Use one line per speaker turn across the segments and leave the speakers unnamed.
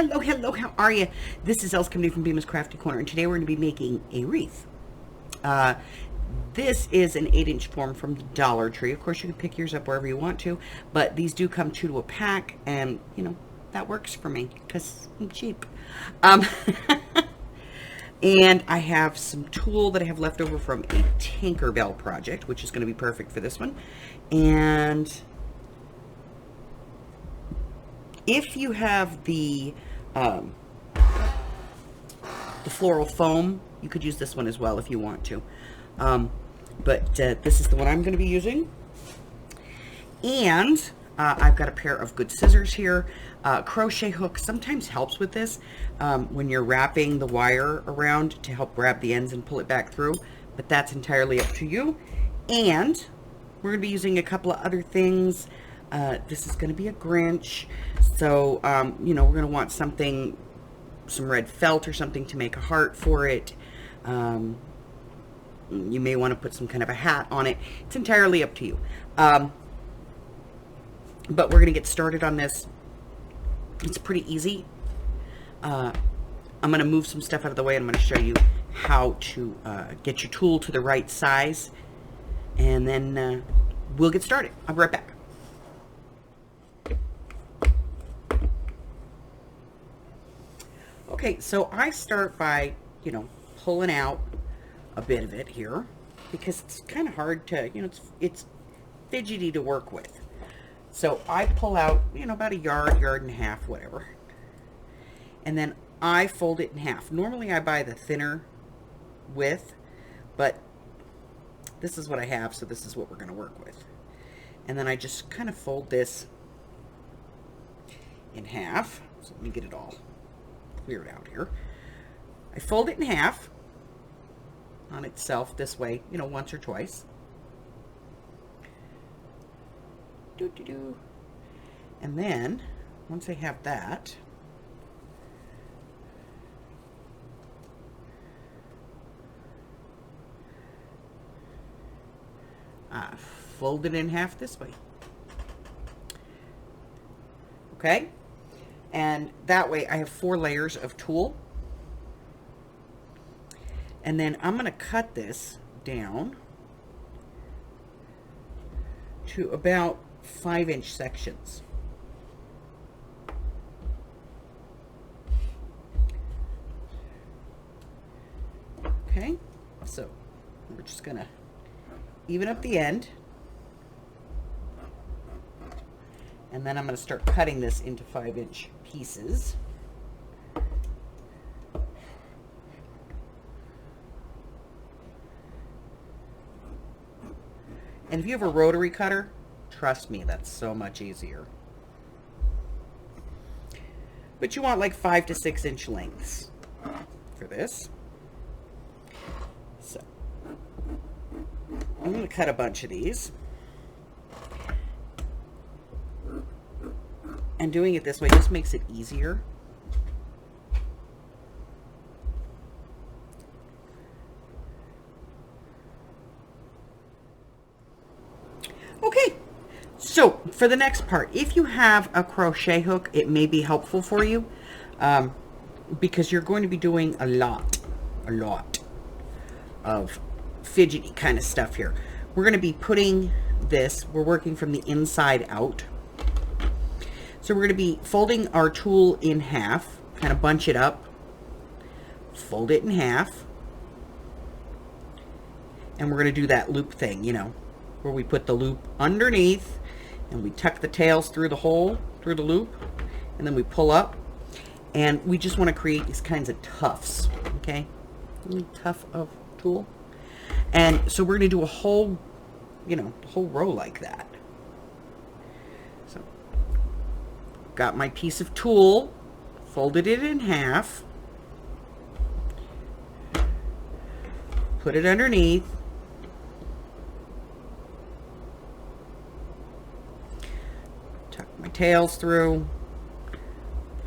hello, how are you? This is Els coming from Bemis Crafty Corner, and today we're going to be making a wreath. This is an 8-inch form from the Dollar Tree. Of course, you can pick yours up wherever you want to, but these do come 2 to a pack, and, you know, that works for me, because I'm cheap. And I have some tulle that I have left over from a Tinkerbell project, which is going to be perfect for this one. And if you have the floral foam, you could use this one as well if you want to. But this is the one I'm going to be using. And I've got a pair of good scissors here. Crochet hook sometimes helps with this when you're wrapping the wire around to help grab the ends and pull it back through. But that's entirely up to you. And we're going to be using a couple of other things. This is going to be a Grinch, so you know, we're going to want something, some red felt or something to make a heart for it. You may want to put some kind of a hat on it. It's entirely up to you. But we're going to get started on this. It's pretty easy. I'm going to move some stuff out of the way, and I'm going to show you how to get your tool to the right size, and then we'll get started. I'll be right back. Okay, so I start by, you know, pulling out a bit of it here, because it's kind of hard to, you know, it's fidgety to work with. So I pull out, you know, about a yard and a half, whatever. And then I fold it in half. Normally I buy the thinner width, but this is what I have, so this is what we're going to work with. And then I just kind of fold this in half. So let me get it all cleared out here. I fold it in half on itself this way, you know, once or twice. And then once I have that, I fold it in half this way. Okay, and that way I have 4 layers of tulle. And then I'm going to cut this down to about 5-inch sections. Okay, so we're just going to even up the end. And then I'm going to start cutting this into 5-inch pieces. And if you have a rotary cutter, trust me, that's so much easier. But you want like 5 to 6 inch lengths for this. So I'm going to cut a bunch of these. And doing it this way just makes it easier. Okay, so for the next part, if you have a crochet hook, it may be helpful for you because you're going to be doing a lot of fidgety kind of stuff here. We're going to be putting this, we're working from the inside out. So we're going to be folding our tulle in half, kind of bunch it up, fold it in half, and we're going to do that loop thing, you know, where we put the loop underneath and we tuck the tails through the hole, through the loop, and then we pull up, and we just want to create these kinds of tufts, okay, tuft of tulle. And so we're going to do a whole, you know, a whole row like that. So got my piece of tulle, folded it in half, put it underneath, tuck my tails through,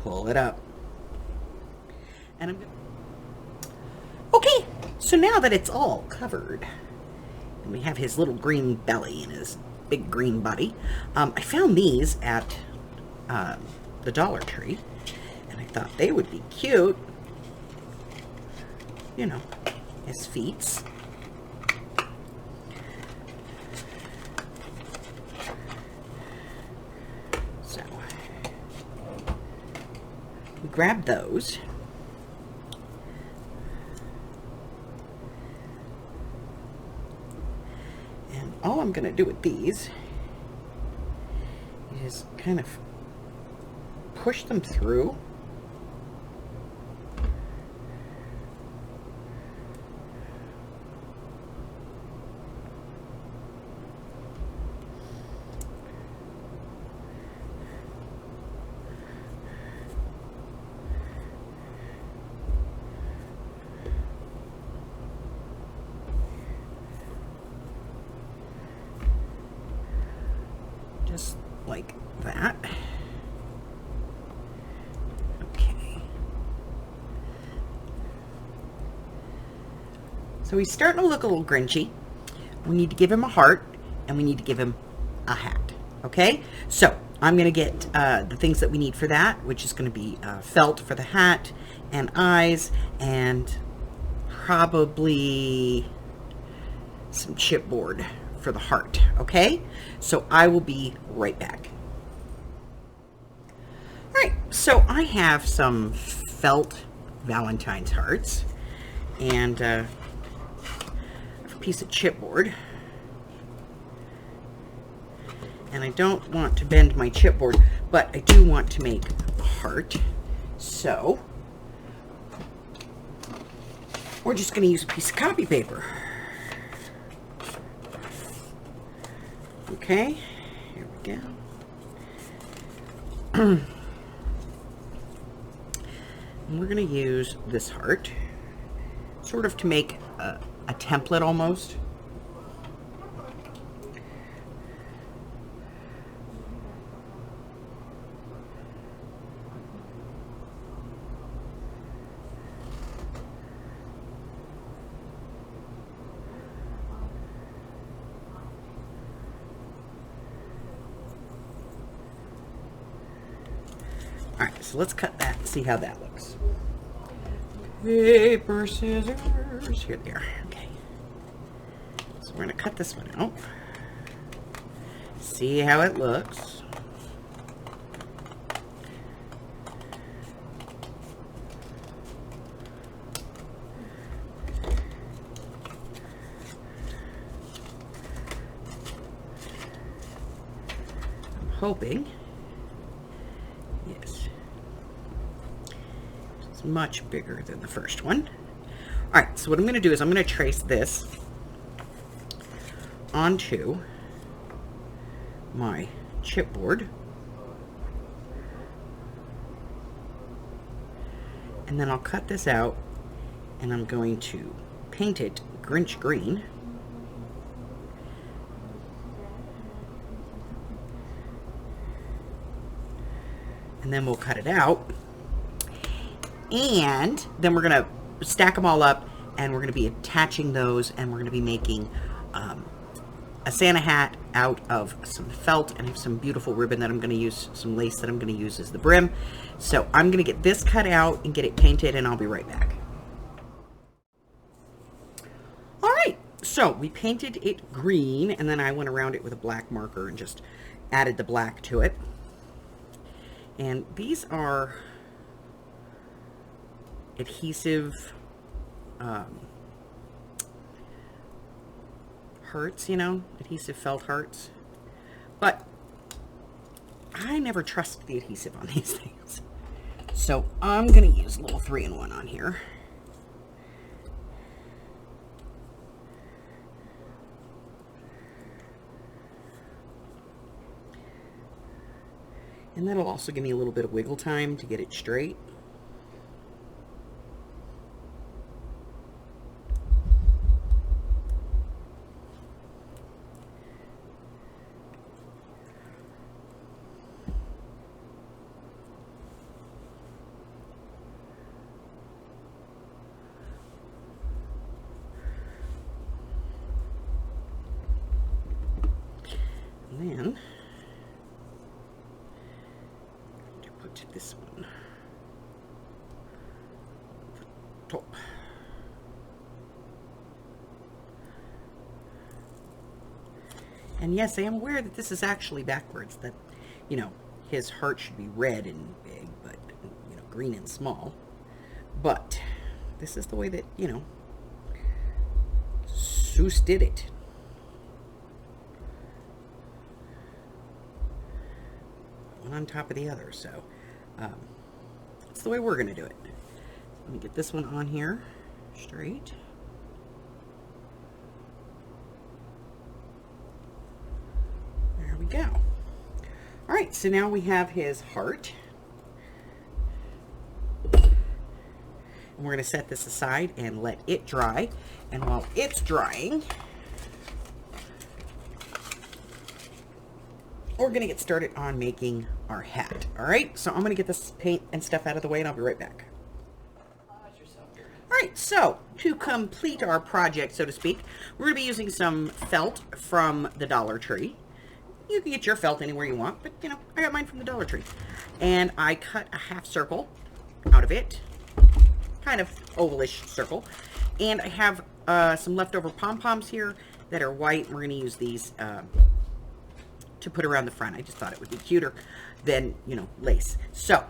pull it up, and okay, so now that it's all covered and we have his little green belly and his big green body, I found these at the Dollar Tree, and I thought they would be cute, you know, as feets. So we grab those. And all I'm going to do with these is kind of push them through. Just like that. Okay. So he's starting to look a little Grinchy. We need to give him a heart, and we need to give him a hat. Okay? So I'm going to get the things that we need for that, which is going to be felt for the hat, and eyes, and probably some chipboard for the heart. Okay, so I will be right back. All right, so I have some felt Valentine's hearts and a piece of chipboard, and I don't want to bend my chipboard, but I do want to make a heart, so we're just going to use a piece of copy paper. Okay, here we go. And we're going to use this heart sort of to make a template almost. All right, so let's cut that and see how that looks. Paper, scissors. Here they are. Okay. So we're going to cut this one out. See how it looks. I'm hoping. Yes. It's much bigger than the first one. All right, so what I'm going to do is I'm going to trace this onto my chipboard. And then I'll cut this out and I'm going to paint it Grinch green. And then we'll cut it out. And then we're going to stack them all up and we're going to be attaching those, and we're going to be making a Santa hat out of some felt, and I have some beautiful ribbon that I'm going to use, some lace that I'm going to use as the brim. So I'm going to get this cut out and get it painted, and I'll be right back. All right, so we painted it green, and then I went around it with a black marker and just added the black to it. And these are adhesive hearts, you know, adhesive felt hearts. But I never trust the adhesive on these things. So I'm going to use a little 3-in-1 on here. And that'll also give me a little bit of wiggle time to get it straight. And then to put this one top. And yes, I am aware that this is actually backwards, that, you know, his heart should be red and big, but, you know, green and small. But this is the way that, you know, Seuss did it. One on top of the other, so that's the way we're going to do it. Let me get this one on here straight. There we go. All right, so now we have his heart. And we're going to set this aside and let it dry. And while it's drying, we're going to get started on making our hat. All right, so I'm going to get this paint and stuff out of the way, and I'll be right back. All right, so to complete our project, so to speak, we're going to be using some felt from the Dollar Tree. You can get your felt anywhere you want, but, you know, I got mine from the Dollar Tree. And I cut a half circle out of it, kind of ovalish circle. And I have some leftover pom-poms here that are white. We're going to use these to put around the front. I just thought it would be cuter than, you know, lace. So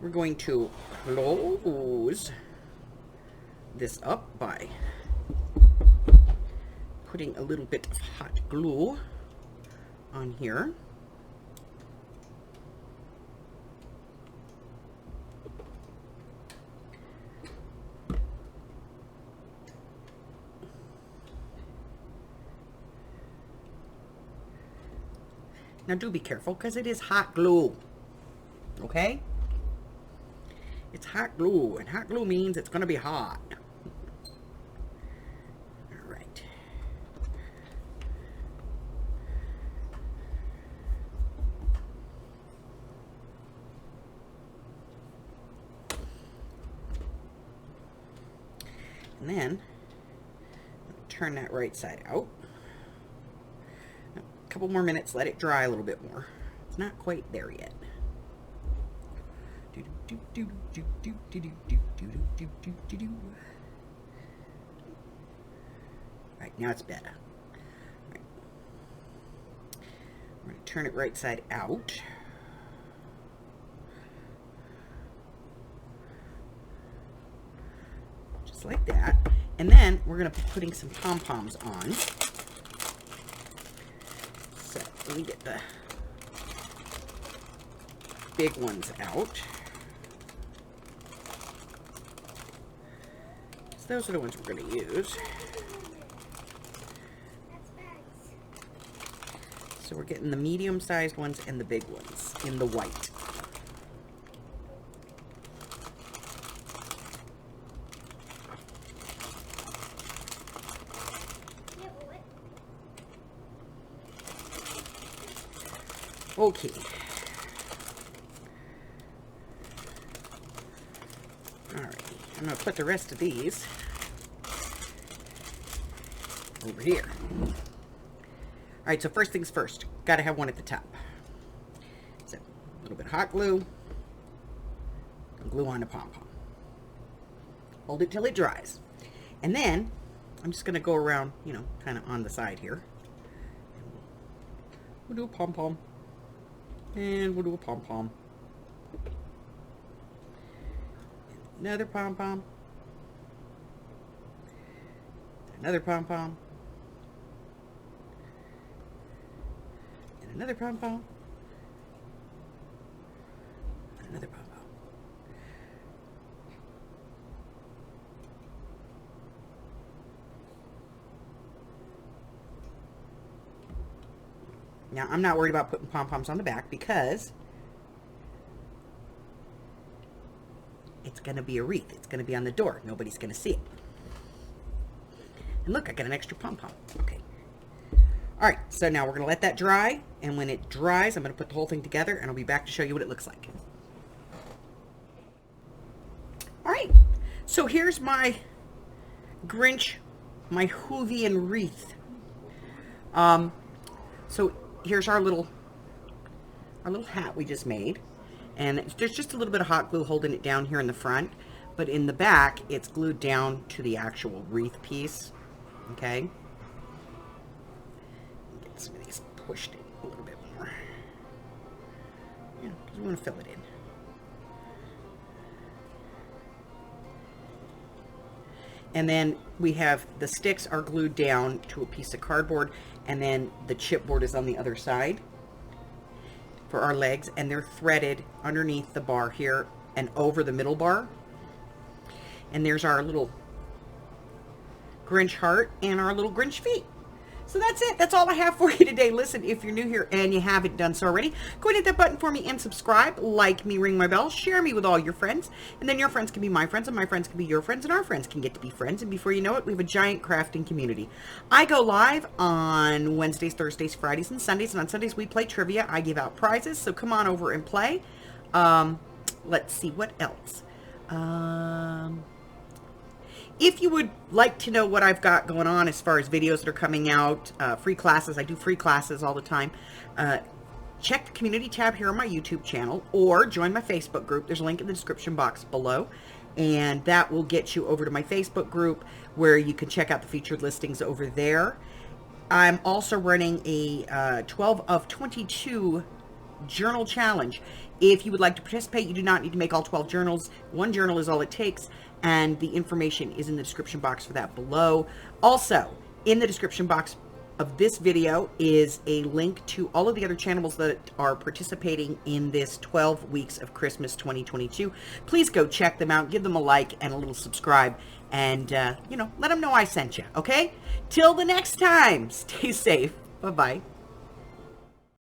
we're going to close this up by putting a little bit of hot glue on here. Now do be careful, because it is hot glue, okay? It's hot glue, and hot glue means it's going to be hot. All right. And then, turn that right side out. Couple more minutes, let it dry a little bit more. It's not quite there yet. Right, now it's better. Right. I'm going to turn it right side out. Just like that. And then we're going to be putting some pom-poms on. Let me get the big ones out. So those are the ones we're going to use. So we're getting the medium-sized ones and the big ones in the white. Okay. Alright, I'm going to put the rest of these over here. Alright, so first things first, got to have one at the top. So, a little bit of hot glue, and glue on the pom-pom. Hold it till it dries. And then, I'm just going to go around, you know, kind of on the side here. We'll do a pom-pom. And we'll do a pom-pom. Another pom-pom. Another pom-pom. And another pom-pom. And another pom-pom. Now, I'm not worried about putting pom-poms on the back because it's going to be a wreath. It's going to be on the door. Nobody's going to see it. And look, I got an extra pom-pom. Okay. All right, so now we're going to let that dry. And when it dries, I'm going to put the whole thing together, and I'll be back to show you what it looks like. All right, so here's my Grinch, my Whovian wreath. So here's our little our little hat we just made. And there's just a little bit of hot glue holding it down here in the front, but in the back, it's glued down to the actual wreath piece, okay? Get some of these pushed in a little bit more. Yeah, because we want to fill it in. And then we have the sticks are glued down to a piece of cardboard, and then the chipboard is on the other side for our legs, and they're threaded underneath the bar here and over the middle bar. And there's our little Grinch heart and our little Grinch feet. So that's it. That's all I have for you today. Listen, if you're new here and you haven't done so already, go ahead and hit that button for me and subscribe, like me, ring my bell, share me with all your friends, and then your friends can be my friends, and my friends can be your friends, and our friends can get to be friends, and before you know it, we have a giant crafting community. I go live on Wednesdays, Thursdays, Fridays, and Sundays, and on Sundays we play trivia. I give out prizes, so come on over and play. Let's see, what else? If you would like to know what I've got going on as far as videos that are coming out, free classes, I do free classes all the time, check the community tab here on my YouTube channel, or join my Facebook group. There's a link in the description box below, and that will get you over to my Facebook group where you can check out the featured listings over there. I'm also running a 12 of 22 journal challenge. If you would like to participate, you do not need to make all 12 journals. One journal is all it takes, and the information is in the description box for that below. Also, in the description box of this video is a link to all of the other channels that are participating in this 12 weeks of Christmas 2022. Please go check them out, give them a like and a little subscribe, and let them know I sent you, okay? Till the next time, stay safe. Bye-bye.